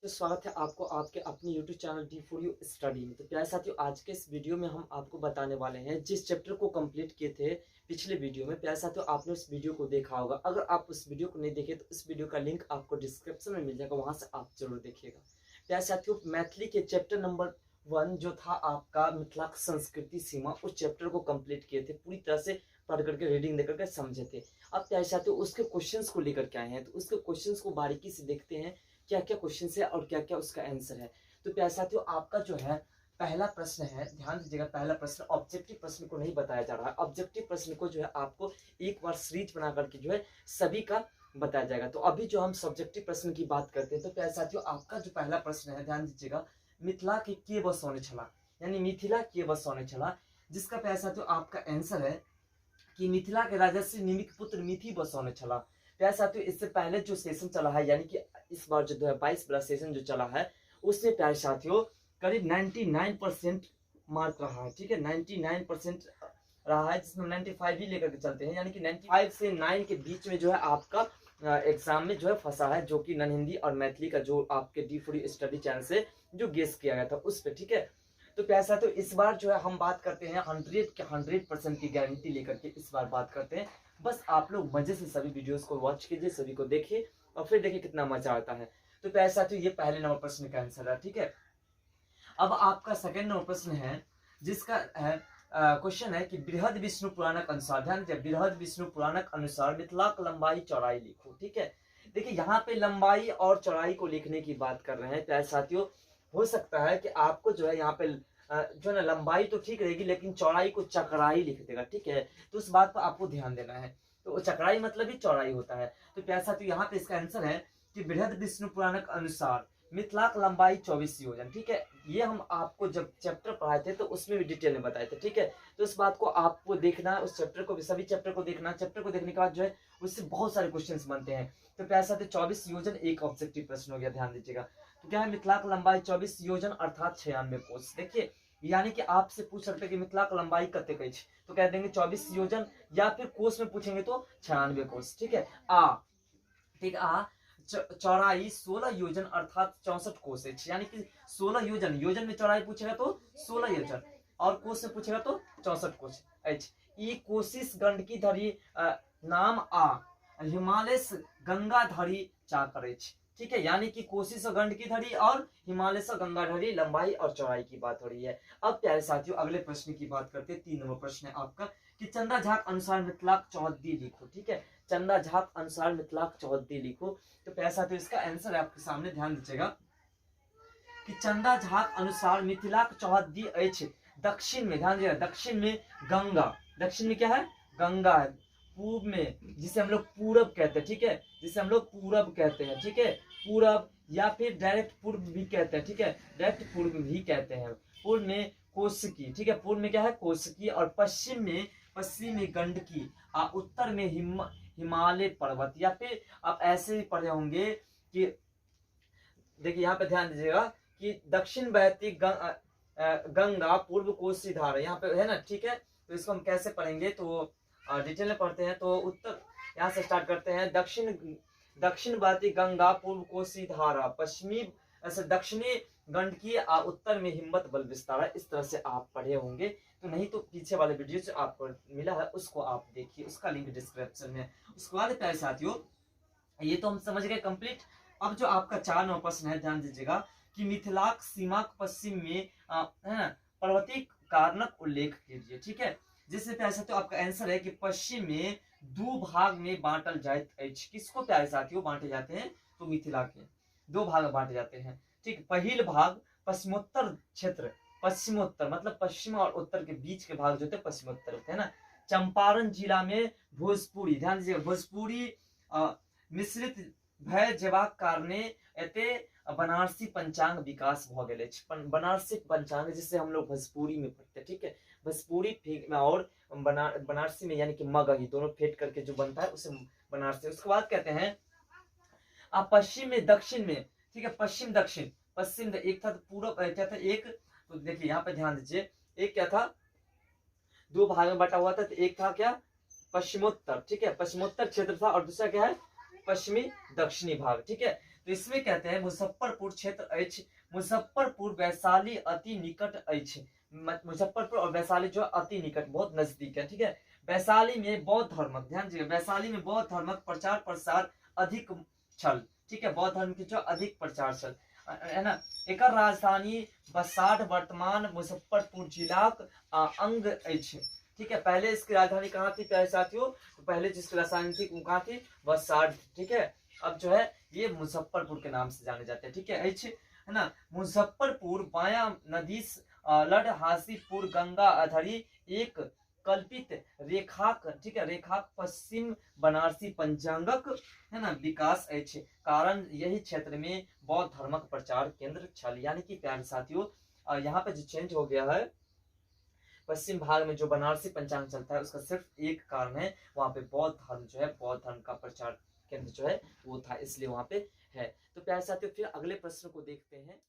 तो स्वागत है आपको आपके अपने YouTube channel D for you study में। तो प्यारे साथियों, आज के इस वीडियो में हम आपको बताने वाले हैं जिस चैप्टर को कंप्लीट किए थे पिछले वीडियो में। प्यारे साथियों, आपने उस वीडियो को देखा होगा। अगर आप उस वीडियो को नहीं देखे तो इस वीडियो का लिंक आपको डिस्क्रिप्शन में मिल जाएगा, वहां से आप जरूर देखिएगा। प्यारे साथियों, मैथिली के चैप्टर नंबर 1 जो था आपका मिथिला संस्कृति सीमा, उस चैप्टर को कंप्लीट किए थे, पूरी तरह से पढ़ करके रीडिंग देकर के समझे थे। अब प्यारे साथियों, उसके क्वेश्चंस को लेकर के आए हैं, तो उसके क्वेश्चंस को बारीकी से देखते हैं क्या क्या क्वेश्चन है और क्या क्या उसका आंसर है। तो प्यारे साथियों, आपका जो है पहला प्रश्न है, ध्यान दीजिएगा, पहला प्रश्न ऑब्जेक्टिव प्रश्न को नहीं बताया जा रहा है। ऑब्जेक्टिव प्रश्न को जो है आपको एक बार सीरीज बना करके जो है सभी का बताया जाएगा। तो अभी जो हम सब्जेक्टिव प्रश्न की बात करते हैं, तो प्यारे साथियों, आपका जो पहला प्रश्न है, ध्यान दीजिएगा, मिथिला के बसौने छला, यानी मिथिला के बसौने छला, जिसका प्यारे साथियों आपका आंसर है कि मिथिला के राजर्षि निमिक पुत्र मिथि बसौने छला। प्यारे साथियों, इससे पहले जो सेशन चला है, यानी कि इस बार जो 2022 वाला सेशन जो चला है, उससे प्यारे साथियों करीब 99% मार्क रहा है। ठीक है, 99% रहा है, जिसमें 95 ही लेकर के चलते हैं, यानी कि 95 से 9 के बीच में जो है आपका एग्जाम में जो है फंसा है, जो कि नन हिंदी और मैथिली का जो आपके D for you study channel से जो गेस किया गया था उस पर। ठीक है, तो प्यारे साथियों, इस बार जो है हम बात करते हैं 100% की गारंटी लेकर के इस बार बात करते हैं। बस आप लोग मजे से सभी वीडियोस को वॉच कीजिए, सभी को देखिए और फिर देखिए कितना मजा आता है। तो प्यारे साथियों, ये पहले नंबर प्रश्न का आंसर है। ठीक है, अब आपका सेकंड नंबर प्रश्न है, जिसका है क्वेश्चन है कि बृहद विष्णु पुराणक अनुसार, ध्यान दीजिए, बृहद विष्णु पुराणक अनुसार मिथिला की लंबाई चौड़ाई लिखो। ठीक है, देखिए यहाँ पे लंबाई और चौड़ाई को लिखने की बात कर रहे हैं। प्यारे साथियों, हो सकता है कि आपको जो है यहाँ पे जो है ना, लंबाई तो ठीक रहेगी लेकिन चौड़ाई को चकराई लिख देगा। ठीक है, तो उस बात पर आपको ध्यान देना है। तो चकराई मतलब ही चौड़ाई होता है। तो प्यारे साथियों, यहाँ पे इसका आंसर है कि बृहद विष्णु पुराणक अनुसार मिथिला की लंबाई 24 योजन। ठीक है, ये हम आपको जब चैप्टर पढ़ाए थे तो उसमें भी डिटेल में बताए थे। ठीक है, तो इस बात को आपको देखना है, उस चैप्टर को भी, सभी चैप्टर को देखना। चैप्टर को देखने के बाद जो है उससे बहुत सारे क्वेश्चंस बनते हैं। तो प्यारे साथियों, 24 योजन एक ऑब्जेक्टिव प्रश्न हो गया, ध्यान दीजिएगा। तो क्या है, मिथिला की लंबाई 24 योजन अर्थात 96 कोस। देखिए, यानी कि आपसे पूछ सकते हैं कि मिथिला की लंबाई कते कई, तो कह देंगे 24 योजन, या फिर कोस में पूछेंगे तो 96 कोस। ठीक है, ठीक है, चौड़ाई 16 योजन अर्थात 64 कोस है, यानी कि 16 योजन, योजन में चौड़ाई पूछेगा तो 16 योजन और कोस से पूछेगा तो 64 कोस। ई कोशिश गंडकी धरी नाम आ हिमालय गंगा धरी चा करे। ठीक है, यानी कि कोशिश और गंडकी धरी और हिमालय से गंगा धरी लंबाई और चौड़ाई की बात हो रही है। अब प्यारे साथियों, अगले प्रश्न की बात करते हैं। 3 नंबर प्रश्न है आपका कि चंदा झा अनुसार मिथिला चौहद्दी लिखो। ठीक है, चंदा झा अनुसार मिथिला चौहद्दी लिखो। तो प्यारे साथियों, इसका आंसर है आपके सामने, ध्यान दीजिएगा कि चंदा झा अनुसार मिथिला चौहद्दी अछि दक्षिण में, ध्यान दीजिएगा, दक्षिण में गंगा, दक्षिण में क्या है, गंगा है, पूर्व में जिसे हम लोग पूरब कहते हैं। ठीक है, जिसे हम लोग पूरब कहते हैं। ठीक है, पूरब या फिर डायरेक्ट पूर्व भी कहते हैं। ठीक है, डायरेक्ट पूर्व भी कहते हैं। पूर्व में कोसकी, ठीक है, पूर्व में क्या है, कोसकी, और पश्चिम में गंडकी, और उत्तर में हिमालय पर्वत, या फिर आप ऐसे भी पढ़े होंगे कि देखिए यहाँ पे ध्यान दीजिएगा कि दक्षिण बहती गंगा पूर्व कोसी धारा, यहाँ पे है ना। ठीक है, तो इसको हम कैसे पढ़ेंगे, तो डिटेल में पढ़ते हैं। तो उत्तर यहाँ से स्टार्ट करते हैं, दक्षिण बहती गंगा पूर्व कोसी धारा, पश्चिमी ऐसे दक्षिणी गंडकी, उत्तर में हिम्मत बल विस्तारा। इस तरह से आप पढ़े होंगे, तो नहीं तो पीछे वाले वीडियो जो आपको मिला है उसको आप देखिए, उसका लिंक डिस्क्रिप्शन में। उसके बाद प्यारे साथियों, ये तो हम समझ गए कंप्लीट। अब जो आपका 4 नंबर प्रश्न है, ध्यान दीजिएगा कि मिथिला सीमा पश्चिम में पर्वतीय कारणक उल्लेख कीजिए। ठीक है, जिससे प्यारे साथियों आपका आंसर है कि पश्चिम में 2 भाग में बांटल जात अछि। किसको प्यारे साथियों बांटे जाते हैं, तो मिथिला के 2 भाग में बांटे जाते हैं। ठीक, पहिल भाग पश्चिमोत्तर क्षेत्र, पश्चिमोत्तर मतलब पश्चिम और उत्तर के बीच के भाग जो होते हैं पश्चिमोत्तर होते हैं ना। चंपारण जिला में भोजपुरी, ध्यान दीजिएगा, भोजपुरी मिश्रित भय जेबाक कारणे एते बनारसी पंचांग विकास भ गेल अछि। बनारसी पंचांग जिससे हम लोग भोजपुरी में पढ़ते हैं। ठीक है, भोजपुरी में और बनारसी में, यानी कि मगही दोनों फेंट करके जो बनता है उसे बनारसी। उसके बाद कहते हैं पश्चिम में दक्षिण में, ठीक है, पश्चिम दक्षिण, पश्चिम एक था पूर्व, क्या था एक, तो देखिए यहाँ पे ध्यान दीजिए, एक क्या था, 2 भाग में बटा हुआ था, तो एक था क्या, पश्चिमोत्तर। ठीक है, पश्चिमोत्तर क्षेत्र था, और दूसरा क्या है, पश्चिमी दक्षिणी भाग। ठीक है, तो इसमें कहते हैं मुजफ्फरपुर क्षेत्र अछि, मुजफ्फरपुर वैशाली अति निकट अछि। मुजफ्फरपुर और वैशाली जो अति निकट, बहुत नजदीक है, ठीक है। वैशाली में बौद्ध धर्मक, ध्यान दीजिए, वैशाली में बौद्ध धर्मक प्रचार प्रसार अधिक छल, ठीक है, बौद्ध धर्म की जो अधिक प्रचार छल, है ना। एक राजधानी बसाढ़ वर्तमान मुजफ्फरपुर जिलाक अंग अछि, ठीक है। पहले इसकी राजधानी कहाँ थी प्यारे साथियों, तो पहले जिसकी राजधानी थी वो कहाँ थी, बसाढ़, ठीक है। अब जो है ये मुजफ्फरपुर के नाम से जाने जाते हैं, ठीक है, अछि, है ना। मुजफ्फरपुर बाया नदी लड हासीपुर गंगा अधरी एक कल्पित रेखाक, ठीक है, रेखाक पश्चिम बनारसी पंचांगक, है ना, विकास अछि, कारण यही क्षेत्र में बौद्ध धर्मक प्रचार केंद्र छल। यानी कि प्यारे साथियों यहाँ पे जो चेंज हो गया है, पश्चिम भाग में जो बनारसी पंचांग चलता है उसका सिर्फ एक कारण है, वहां पे बौद्ध धर्म जो है, बौद्ध धर्म का प्रचार केंद्र जो है वो था, इसलिए वहां पे है। तो प्यारे साथियों फिर अगले प्रश्न को देखते हैं।